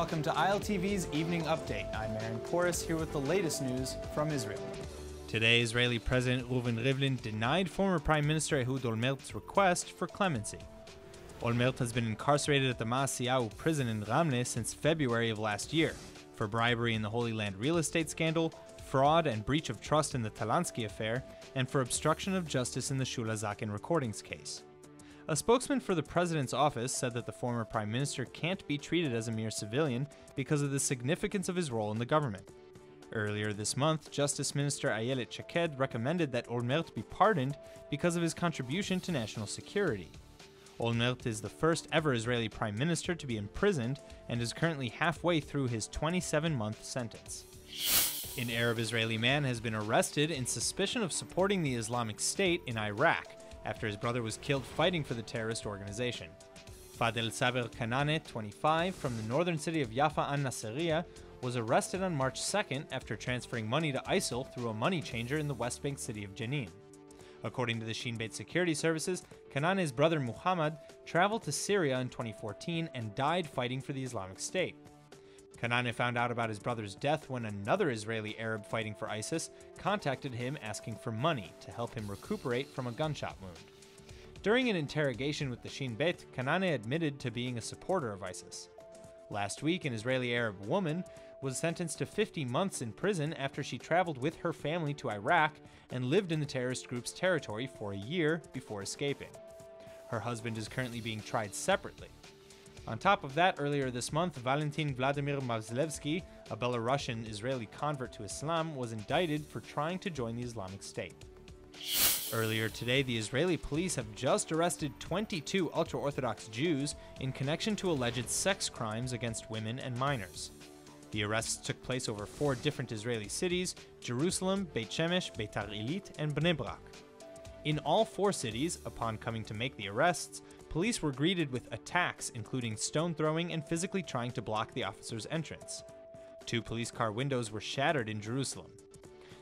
welcome to ILTV's Evening Update. I'm Aaron Porras here with the latest news from Israel. Today, Israeli President Rivlin denied former Prime Minister Olmert's request for clemency. Olmert has been incarcerated at the Maaseiyahu prison in Ramle since February of last year for bribery in the Holy Land real estate scandal, fraud and breach of trust in the Talansky affair, and for obstruction of justice in the Shula Zaken recordings case. A spokesman for the president's office said that the former prime minister can't be treated as a mere civilian because of the significance of his role in the government. Earlier this month, Justice Minister Ayelet Shaked recommended that Olmert be pardoned because of his contribution to national security. Olmert is the first ever Israeli prime minister to be imprisoned and is currently halfway through his 27-month sentence. An Arab-Israeli man has been arrested in suspicion of supporting the Islamic State in Iraq after his brother was killed fighting for the terrorist organization. Fadel Saber Kanane, 25, from the northern city of Yafa an-Nasiriyah, was arrested on March 2nd after transferring money to ISIL through a money changer in the West Bank city of Jenin. According to the Shin Bet security services, Kanane's brother Muhammad traveled to Syria in 2014 and died fighting for the Islamic State. Kanane found out about his brother's death when another Israeli Arab fighting for ISIS contacted him asking for money to help him recuperate from a gunshot wound. During an interrogation with the Shin Bet, Kanane admitted to being a supporter of ISIS. Last week, an Israeli Arab woman was sentenced to 50 months in prison after she traveled with her family to Iraq and lived in the terrorist group's territory for a year before escaping. Her husband is currently being tried separately. On top of that, earlier this month, Valentin Vladimir Mazlevsky, a Belarusian Israeli convert to Islam, was indicted for trying to join the Islamic State. Earlier today, the Israeli police have just arrested 22 ultra-orthodox Jews in connection to alleged sex crimes against women and minors. The arrests took place over 4 different Israeli cities: Jerusalem, Beit Shemesh, Beitar Illit, and Bnei Brak. In all 4 cities, upon coming to make the arrests, police were greeted with attacks, including stone throwing and physically trying to block the officers' entrance. 2 police car windows were shattered in Jerusalem.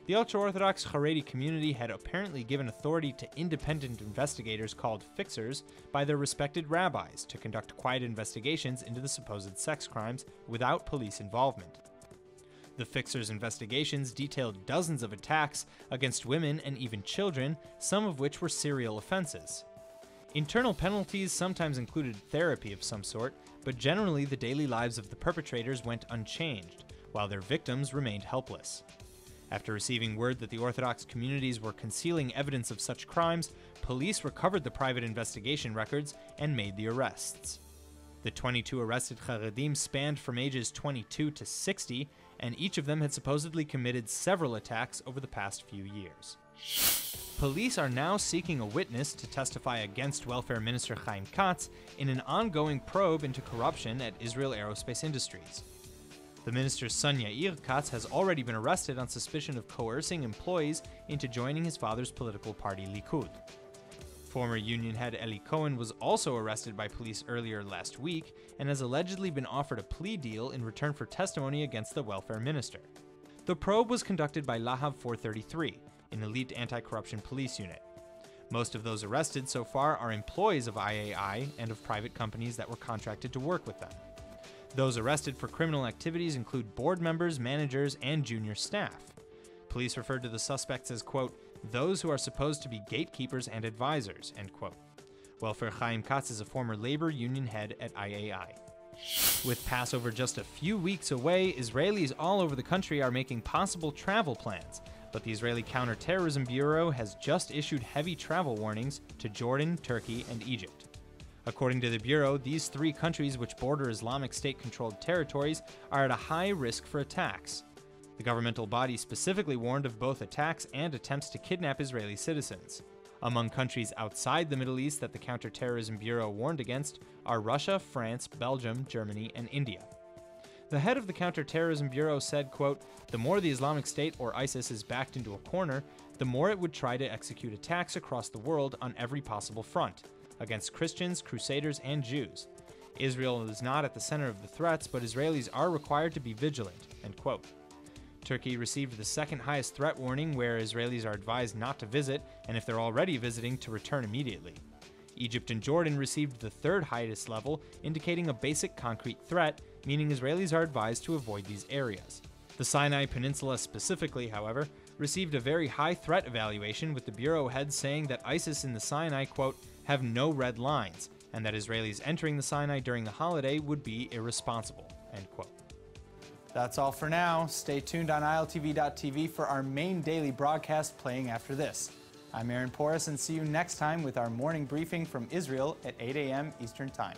The ultra-Orthodox Haredi community had apparently given authority to independent investigators called fixers by their respected rabbis to conduct quiet investigations into the supposed sex crimes without police involvement. The fixers' investigations detailed dozens of attacks against women and even children, some of which were serial offenses. Internal penalties sometimes included therapy of some sort, but generally the daily lives of the perpetrators went unchanged, while their victims remained helpless. After receiving word that the Orthodox communities were concealing evidence of such crimes, police recovered the private investigation records and made the arrests. The 22 arrested Haredim spanned from ages 22 to 60, and each of them had supposedly committed several attacks over the past few years. Police are now seeking a witness to testify against Welfare Minister Chaim Katz in an ongoing probe into corruption at Israel Aerospace Industries. The minister's son Yair Katz has already been arrested on suspicion of coercing employees into joining his father's political party Likud. Former union head Eli Cohen was also arrested by police earlier last week and has allegedly been offered a plea deal in return for testimony against the welfare minister. The probe was conducted by Lahav 433, an elite anti-corruption police unit. Most of those arrested so far are employees of IAI and of private companies that were contracted to work with them. Those arrested for criminal activities include board members, managers, and junior staff. Police referred to the suspects as, quote, those who are supposed to be gatekeepers and advisors, end quote. Welfare Chaim Katz is a former labor union head at IAI. With Passover just a few weeks away, Israelis all over the country are making possible travel plans, but the Israeli Counterterrorism Bureau has just issued heavy travel warnings to Jordan, Turkey, and Egypt. According to the Bureau, these 3 countries which border Islamic State-controlled territories are at a high risk for attacks. The governmental body specifically warned of both attacks and attempts to kidnap Israeli citizens. Among countries outside the Middle East that the Counterterrorism Bureau warned against are Russia, France, Belgium, Germany, and India. The head of the Counterterrorism Bureau said, quote, the more the Islamic State or ISIS is backed into a corner, the more it would try to execute attacks across the world on every possible front, against Christians, Crusaders, and Jews. Israel is not at the center of the threats, but Israelis are required to be vigilant, end quote. Turkey received the second highest threat warning, where Israelis are advised not to visit, and if they're already visiting, to return immediately. Egypt and Jordan received the third highest level, indicating a basic concrete threat, meaning Israelis are advised to avoid these areas. The Sinai Peninsula specifically, however, received a very high threat evaluation, with the bureau head saying that ISIS in the Sinai, quote, have no red lines, and that Israelis entering the Sinai during the holiday would be irresponsible, end quote. That's all for now. Stay tuned on ILTV.tv for our main daily broadcast playing after this. I'm Aaron Porras, and see you next time with our morning briefing from Israel at 8 a.m. Eastern Time.